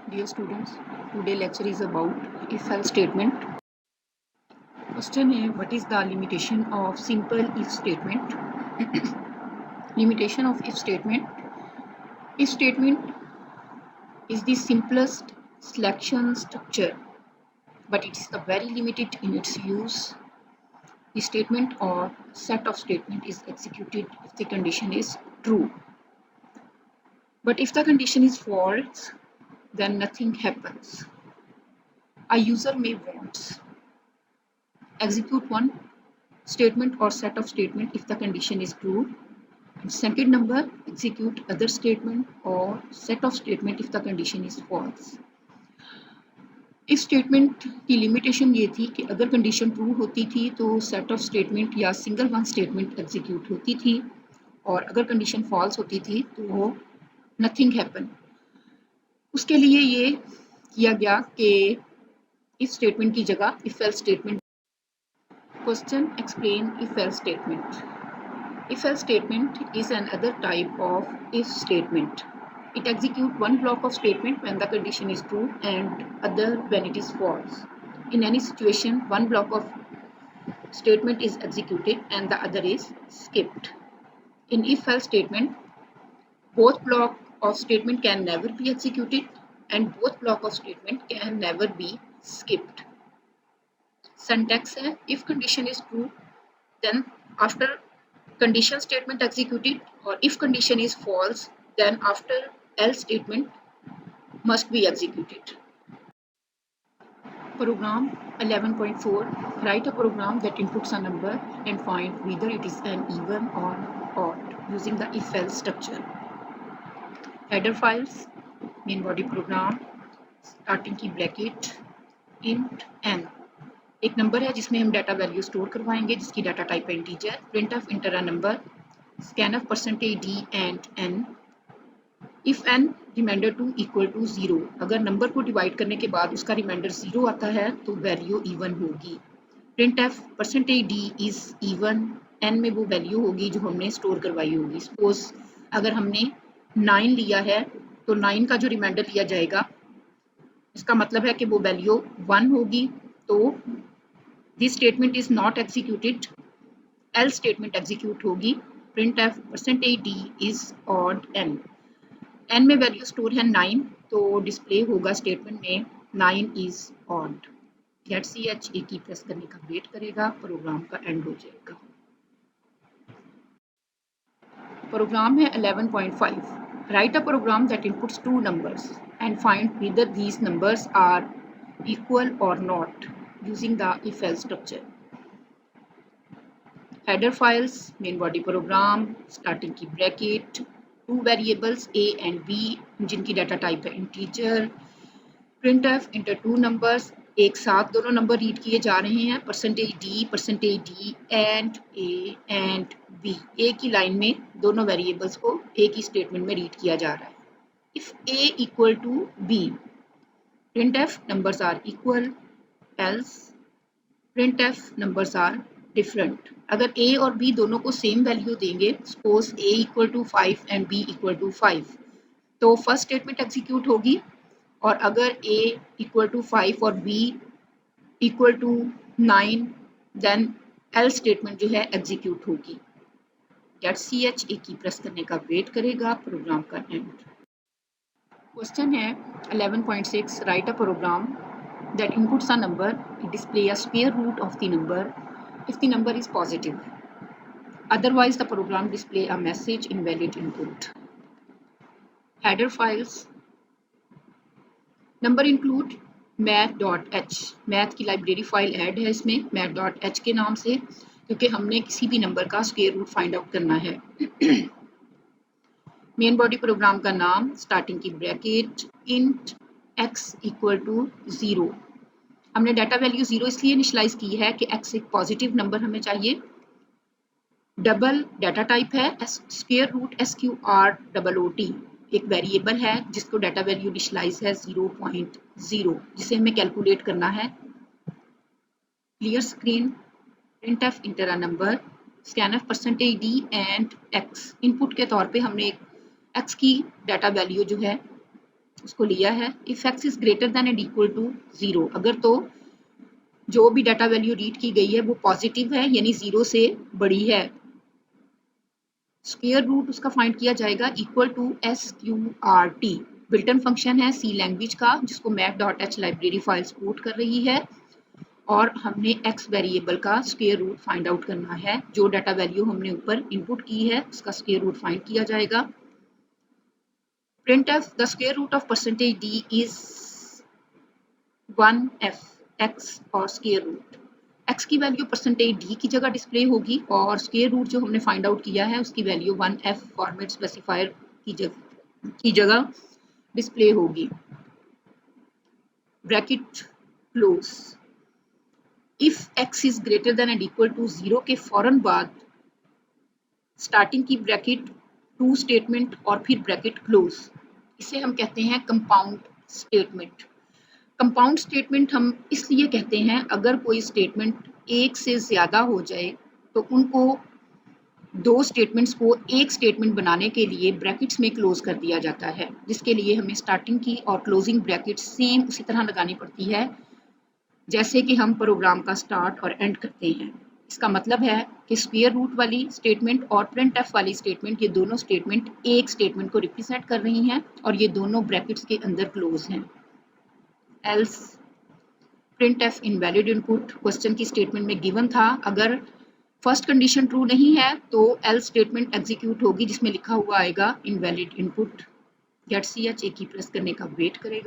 Dear students, today lecture is about if-else statement. Question है, what is the limitation of simple if statement? Limitation of if statement. If statement is the simplest selection structure, but it is very limited in its use. The statement or set of statement is executed if the condition is true. But if the condition is false, then nothing happens. A user may want execute one statement or set of statement if the condition is true. And second number, execute other statement or set of statement if the condition is false. इस statement की limitation ये थी कि अगर condition true होती थी तो set of statement या सिंगल वन स्टेटमेंट एग्जीक्यूट होती थी, और अगर कंडीशन फॉल्स होती थी तो वो नथिंग हैपन। उसके लिए ये किया गया कि इफ स्टेटमेंट की जगह if else statement. Question, explain if else statement. If-else statement is another type of if statement. It executes one block of statement when the condition is true and other when it is false. In any situation, one block of statement is executed and the other is skipped. In if-else statement, both block of statement can never be executed and both block of statement can never be skipped. Syntax है, if condition is true, then after condition statement executed, or if condition is false, then after else statement must be executed. Program 11.4. Write a program that inputs a number and find whether it is an even or odd using the if-else structure. Header files, main body program, starting की bracket, int n. एक number है जिसमें हम data value store करवाएंगे, जिसकी data type है integer. Print of enter a number, scan of percentage D and N. If N remainder two equal to 0, अगर number को डिवाइड करने के बाद उसका रिमाइंडर 0 आता है तो वैल्यू इवन होगी. Print of percentage D is even, N में वो वैल्यू होगी जो हमने स्टोर करवाई होगी. सपोज अगर हमने 9 लिया है तो 9 का जो रिमाइंडर लिया जाएगा इसका मतलब है कि वो वैल्यू 1 होगी. तो this statement is not executed, else statement execute होगी. Print of percentage D is odd n, n में वैल्यू स्टोर है 9 तो डिस्प्ले होगा स्टेटमेंट में 9 is odd. Get C H A की प्रेस करने का वेट करेगा, प्रोग्राम का एंड हो जाएगा. प्रोग्राम है 11.5. Write a program that inputs two numbers and find whether these numbers are equal or not using the if-else structure. Header files, main body program, starting की bracket, two variables a and b जिनकी data type है integer. Print of enter two numbers, एक साथ दोनों number read किए जा रहे हैं, percentage D and A and B. एक ही लाइन में दोनों वेरिएबल्स को एक ही स्टेटमेंट में रीड किया जा रहा है. If A equal to B, print of numbers are equal, else printf numbers are different. अगर a और b दोनों को सेम वैल्यू देंगे, suppose a equal to 5 and b equal to 5, तो फर्स्ट स्टेटमेंट एग्जीक्यूट होगी. और अगर a इक्वल टू 5 और b equal to 9, then else statement जो है एग्जीक्यूट होगी. गेट सी एच ए की प्रेस करने का वेट करेगा, प्रोग्राम का एंड. क्वेश्चन है 11.6. Write a program that inputs a number, it display a square root of the number if the number is positive. Otherwise, the program display a message invalid input. Header files, number include math.h. math की library file add है इसमें math.h के नाम से, क्योंकि हमने किसी भी नंबर का स्क्वायर रूट फाइंड आउट करना है. मेन बॉडी प्रोग्राम का नाम, स्टार्टिंग की bracket, int x equal to 0. हमने डाटा वैल्यू 0 इसलिए इनिशियलाइज की है कि x एक पॉजिटिव नंबर हमें चाहिए. डबल डाटा टाइप है, स्क्वायर रूट SQROOT एक वेरिएबल है जिसको डाटा वैल्यू इनिशियलाइज है 0.0, जिसे हमें कैलकुलेट करना है. Clear screen. Print of enter a number, scan of percentage D and x. Input के तौर पे हमने एक x की डाटा वैल्यू जो है उसको लिया है। If x is greater than and equal to 0, अगर तो जो भी डाटा वैल्यू रीड की गई है वो पॉजिटिव है यानी 0 से बड़ी है, स्क्वायर रूट उसका फाइंड किया जाएगा equal to SQRT। Built-in function है सी लैंग्वेज का जिसको math.h लाइब्रेरी फाइल सपोर्ट कर रही है, और हमने x वेरिएबल का स्क्वायर रूट फाइंड आउट करना है। जो डाटा वैल्यू हमने ऊपर इनपुट की है उसका स्क्वायर रूट फाइंड किया जाएगा। printf the square root of percentage d is 1f x और स्क्वायर रूट x की वैल्यू परसेंटेज d की जगह डिस्प्ले होगी और स्क्वायर रूट जो हमने फाइंड आउट किया है उसकी वैल्यू 1f फॉर्मेट स्पेसिफायर की जगह डिस्प्ले होगी। Bracket close. If x is greater than and equal to 0 के फौरन बाद स्टार्टिंग की ब्रैकेट टू स्टेटमेंट और फिर ब्रैकेट क्लोज, इसे हम कहते हैं कंपाउंड स्टेटमेंट। कंपाउंड स्टेटमेंट हम इसलिए कहते हैं अगर कोई स्टेटमेंट एक से ज़्यादा हो जाए तो उनको दो स्टेटमेंट्स को एक स्टेटमेंट बनाने के लिए ब्रैकेट्स में क्लोज कर दिया जाता है, जिसके लिए हमें स्टार्टिंग की और क्लोजिंग ब्रैकेट सेम उसी तरह लगानी पड़ती है जैसे कि हम प्रोग्राम का स्टार्ट और एंड करते हैं। इसका मतलब है कि स्क्वायर रूट वाली स्टेटमेंट और printf वाली स्टेटमेंट, ये दोनों स्टेटमेंट एक स्टेटमेंट को रिप्रेजेंट कर रही हैं और ये दोनों ब्रैकेट्स के अंदर क्लोज हैं। Else printf invalid input question की स्टेटमेंट में गिवन था, अगर फर्स्ट कंडीशन ट्रू नहीं है तो एल्स स्टेटमेंट एग्जीक्यूट होगी जिसमें लिखा हुआ आएगा इनवैलिड इनपुट। गेट ch एक ही प्रेस करने का वेट करेगा।